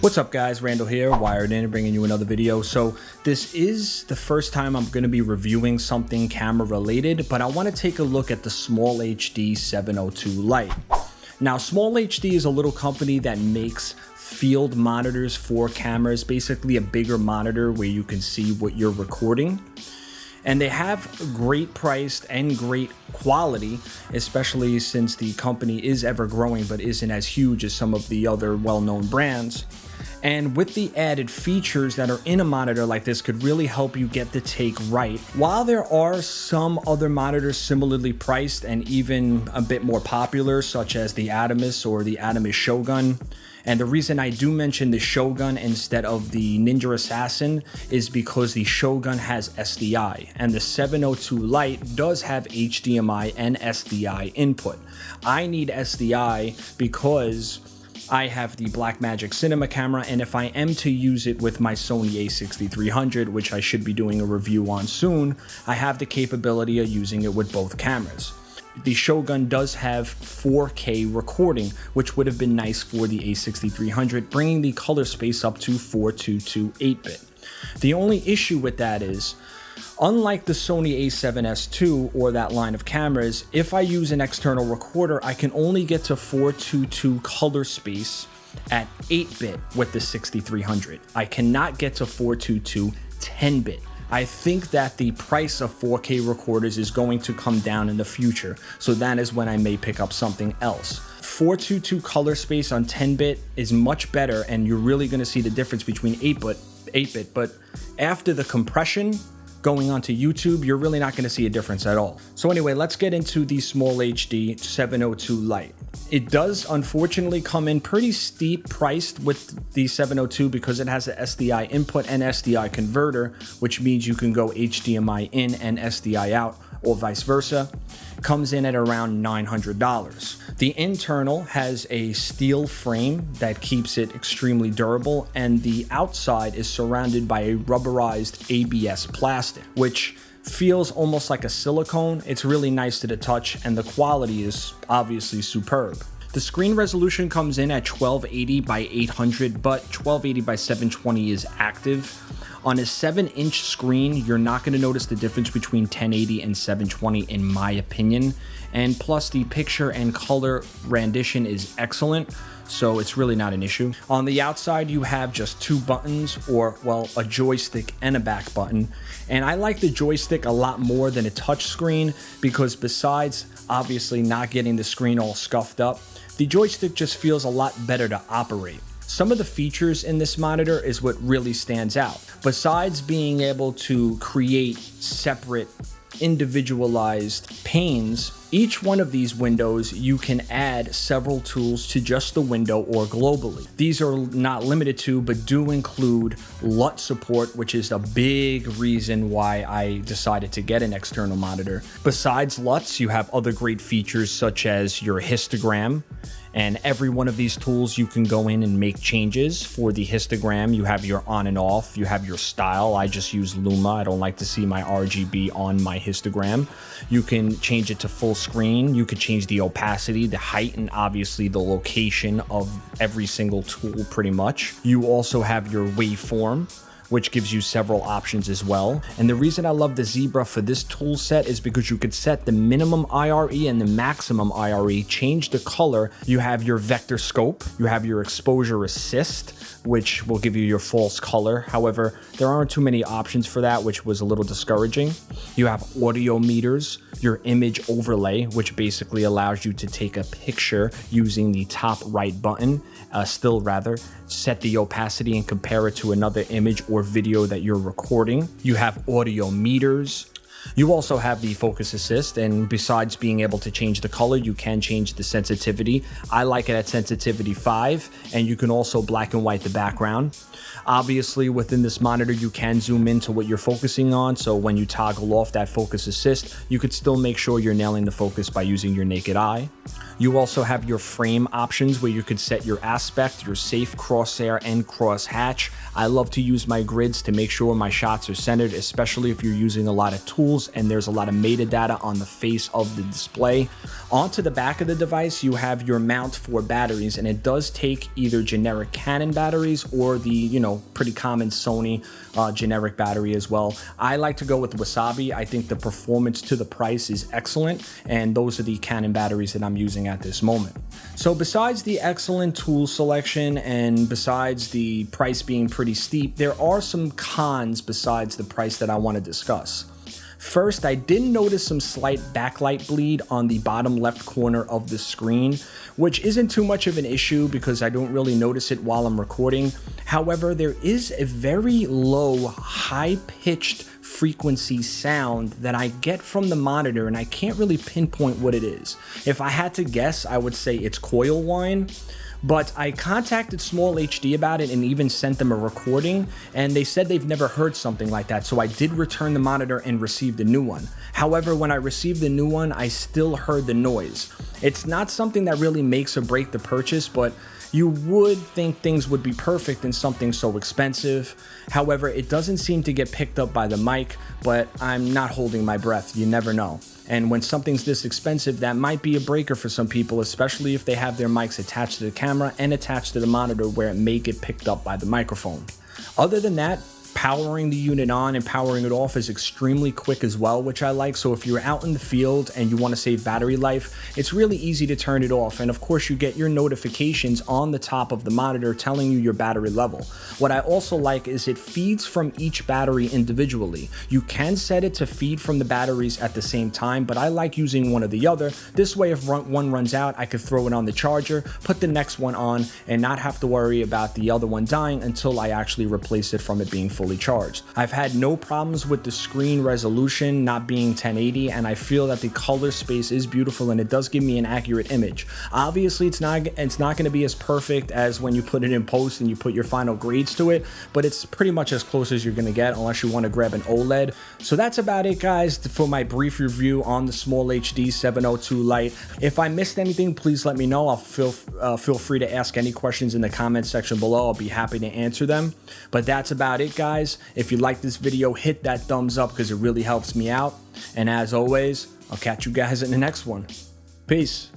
What's up guys, Randall here, Wired In, bringing you another video. So this is the first time I'm going to be reviewing something camera related, but I want to take a look at the SmallHD 702 Lite. Now SmallHD is a little company that makes field monitors for cameras, basically a bigger monitor where you can see what you're recording. And they have great priced and great quality, especially since the company is ever growing but isn't as huge as some of the other well-known brands. And with the added features that are in a monitor like this could really help you get the take right. While there are some other monitors similarly priced and even a bit more popular, such as the Adamus or the Adamus Shogun, and the reason I do mention the Shogun instead of the Ninja Assassin is because the Shogun has SDI and the 702 Lite does have HDMI and SDI input. I need SDI because I have the Blackmagic Cinema camera, and if I am to use it with my Sony a6300, which I should be doing a review on soon, I have the capability of using it with both cameras. The Shogun does have 4K recording, which would have been nice for the a6300, bringing the color space up to 422 8-bit. The only issue with that is, unlike the Sony a7S II or that line of cameras, if I use an external recorder, I can only get to 422 color space at 8-bit with the 6300. I cannot get to 422 10-bit. I think that the price of 4K recorders is going to come down in the future, so that is when I may pick up something else. 422 color space on 10-bit is much better, and you're really going to see the difference between 8-bit, but after the compression going onto YouTube, you're really not going to see a difference at all. So anyway, let's get into the SmallHD 702 Lite. It does unfortunately come in pretty steep priced with the 702 because it has an SDI input and SDI converter, which means you can go HDMI in and SDI out, or vice versa. Comes in at around $900. The internal has a steel frame that keeps it extremely durable, and the outside is surrounded by a rubberized ABS plastic, which feels almost like a silicone. It's really nice to the touch, and the quality is obviously superb. The screen resolution comes in at 1280 by 800, but 1280 by 720 is active. On a 7-inch screen, you're not going to notice the difference between 1080 and 720 in my opinion. And plus the picture and color rendition is excellent, so it's really not an issue. On the outside, you have just two buttons, or well, a joystick and a back button. And I like the joystick a lot more than a touch screen because besides obviously not getting the screen all scuffed up, the joystick just feels a lot better to operate. Some of the features in this monitor is what really stands out. Besides being able to create separate individualized panes, each one of these windows you can add several tools to just the window or globally. These are not limited to, but do include LUT support, which is a big reason why I decided to get an external monitor. Besides LUTs, you have other great features such as your histogram. And every one of these tools you can go in and make changes. For the histogram, you have your on and off, you have your style. I just use Luma. I don't like to see my RGB on my histogram. You can change it to full screen. You could change the opacity, the height, and obviously the location of every single tool pretty much. You also have your waveform, which gives you several options as well. And the reason I love the Zebra for this tool set is because you could set the minimum IRE and the maximum IRE, change the color. You have your vector scope, you have your exposure assist, which will give you your false color. However, there aren't too many options for that, which was a little discouraging. You have audio meters, your image overlay, which basically allows you to take a picture using the top right button, set the opacity and compare it to another image or video that you're recording. You have audio meters. You also have the focus assist, and besides being able to change the color, you can change the sensitivity. I like it at sensitivity 5, and you can also black and white the background. Obviously, within this monitor, you can zoom into what you're focusing on, so when you toggle off that focus assist, you could still make sure you're nailing the focus by using your naked eye. You also have your frame options where you could set your aspect, your safe, crosshair, and crosshatch. I love to use my grids to make sure my shots are centered, especially if you're using a lot of tools tools, and there's a lot of metadata on the face of the display. Onto the back of the device, you have your mount for batteries, and it does take either generic Canon batteries or the, pretty common Sony generic battery as well. I like to go with Wasabi. I think the performance to the price is excellent, and those are the Canon batteries that I'm using at this moment. So besides the excellent tool selection and besides the price being pretty steep, there are some cons besides the price that I want to discuss. First, I did notice some slight backlight bleed on the bottom left corner of the screen, which isn't too much of an issue because I don't really notice it while I'm recording. However, there is a very low, high-pitched frequency sound that I get from the monitor, and I can't really pinpoint what it is. If I had to guess, I would say it's coil whine. But I contacted SmallHD about it and even sent them a recording, and they said they've never heard something like that, so I did return the monitor and received a new one. However, when I received the new one, I still heard the noise. It's not something that really makes or break the purchase, but you would think things would be perfect in something so expensive. However, it doesn't seem to get picked up by the mic, but I'm not holding my breath. You never know. And when something's this expensive, that might be a breaker for some people, especially if they have their mics attached to the camera and attached to the monitor where it may get picked up by the microphone. Other than that, powering the unit on and powering it off is extremely quick as well, which I like. So if you're out in the field and you want to save battery life, it's really easy to turn it off. And of course, you get your notifications on the top of the monitor telling you your battery level. What I also like is it feeds from each battery individually. You can set it to feed from the batteries at the same time, but I like using one or the other. This way, if one runs out, I could throw it on the charger, put the next one on, and not have to worry about the other one dying until I actually replace it from it being fully charged. I've had no problems with the screen resolution not being 1080, and I feel that the color space is beautiful and it does give me an accurate image. Obviously, it's not going to be as perfect as when you put it in post and you put your final grades to it, but it's pretty much as close as you're going to get unless you want to grab an OLED. So that's about it, guys, for my brief review on the SmallHD 702 Lite. If I missed anything, please let me know. I'll feel free to ask any questions in the comment section below. I'll be happy to answer them. But that's about it, guys. If you like this video, hit that thumbs up because it really helps me out. And as always, I'll catch you guys in the next one. Peace.